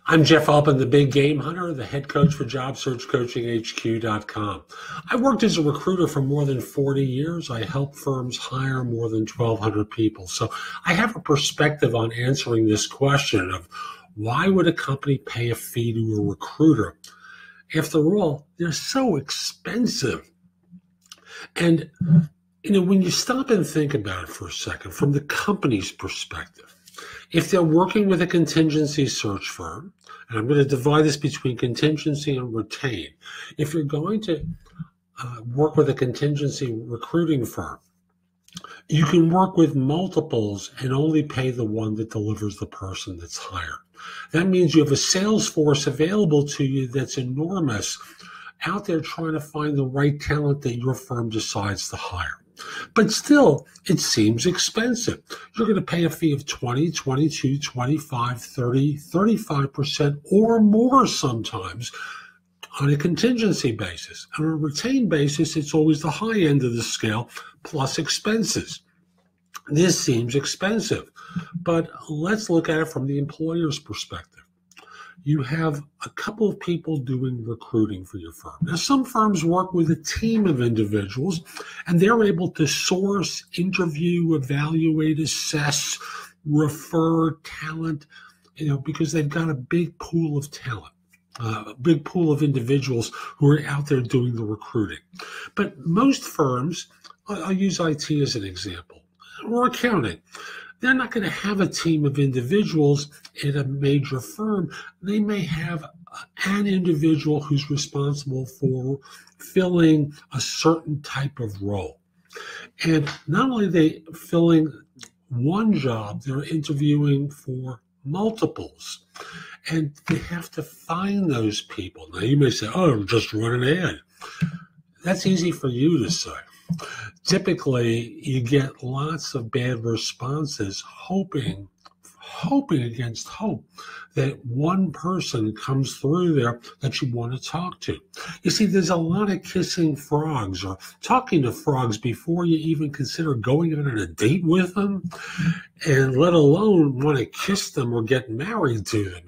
I'm Jeff Altman, the Big Game Hunter, the head coach for JobSearchCoachingHQ.com. I worked as a recruiter for more than 40 years. I help firms hire more than 1,200 people. So I have a perspective on answering this question of why would a company pay a fee to a recruiter? After all, they're so expensive. And, when you stop and think about it for a second, from the company's perspective, if they're working with a contingency search firm, and I'm going to divide this between contingency and retain. If you're going to work with a contingency recruiting firm, you can work with multiples and only pay the one that delivers the person that's hired. That means you have a sales force available to you that's enormous out there trying to find the right talent that your firm decides to hire. But still, it seems expensive. You're going to pay a fee of 20, 22, 25, 30, 35% or more sometimes on a contingency basis. On a retained basis, it's always the high end of the scale plus expenses. This seems expensive, but let's look at it from the employer's perspective. You have a couple of people doing recruiting for your firm. Now, some firms work with a team of individuals, and they're able to source, interview, evaluate, assess, refer talent, because they've got a big pool of talent, a big pool of individuals who are out there doing the recruiting. But most firms, I'll use IT as an example, or accounting. They're not going to have a team of individuals in a major firm. They may have an individual who's responsible for filling a certain type of role. And not only are they filling one job, they're interviewing for multiples. And they have to find those people. Now, you may say, oh, just run an ad. That's easy for you to say. Typically, you get lots of bad responses, hoping against hope that one person comes through there that you want to talk to. You see, there's a lot of kissing frogs or talking to frogs before you even consider going on a date with them, and let alone want to kiss them or get married to them,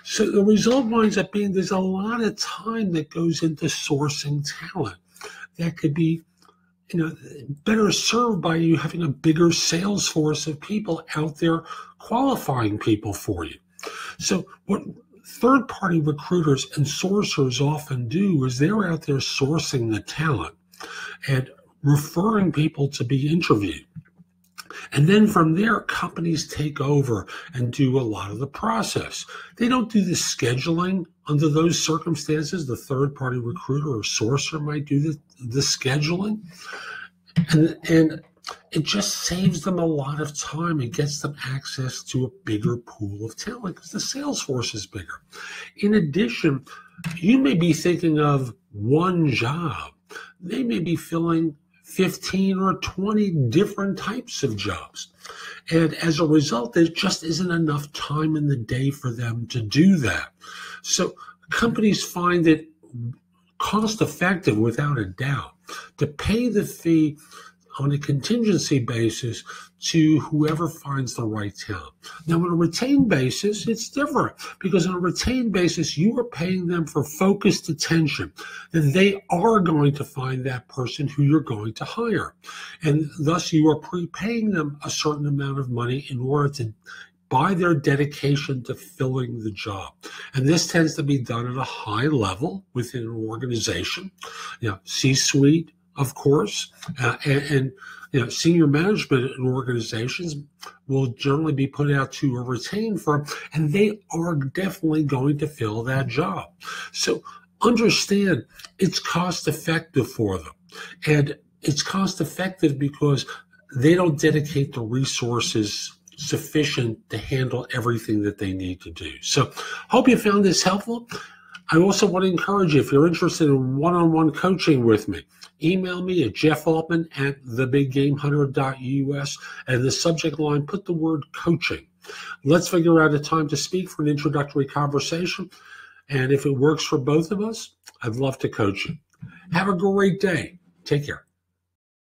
So the result winds up being there's a lot of time that goes into sourcing talent that could be better served by you having a bigger sales force of people out there qualifying people for you. So what third-party recruiters and sourcers often do is they're out there sourcing the talent and referring people to be interviewed. And then from there, companies take over and do a lot of the process. They don't do the scheduling. Under those circumstances, the third-party recruiter or sourcer might do the scheduling. And it just saves them a lot of time. It gets them access to a bigger pool of talent because the sales force is bigger. In addition, you may be thinking of one job. They may be filling 15 or 20 different types of jobs. And as a result, there just isn't enough time in the day for them to do that. So companies find it cost effective, without a doubt, to pay the fee on a contingency basis to whoever finds the right talent. Now, on a retained basis, it's different because on a retained basis, you are paying them for focused attention, that they are going to find that person who you're going to hire. And thus, you are prepaying them a certain amount of money in order to by their dedication to filling the job. And this tends to be done at a high level within an organization, C-suite, of course, and senior management in organizations will generally be put out to a retained firm, and they are definitely going to fill that job. So understand it's cost effective for them. And it's cost effective because they don't dedicate the resources sufficient to handle everything that they need to do. So hope you found this helpful. I also want to encourage you, if you're interested in one-on-one coaching with me, email me at jeffaltman@thebiggamehunter.us, and the subject line, put the word coaching. Let's figure out a time to speak for an introductory conversation. And if it works for both of us, I'd love to coach you. Have a great day. Take care.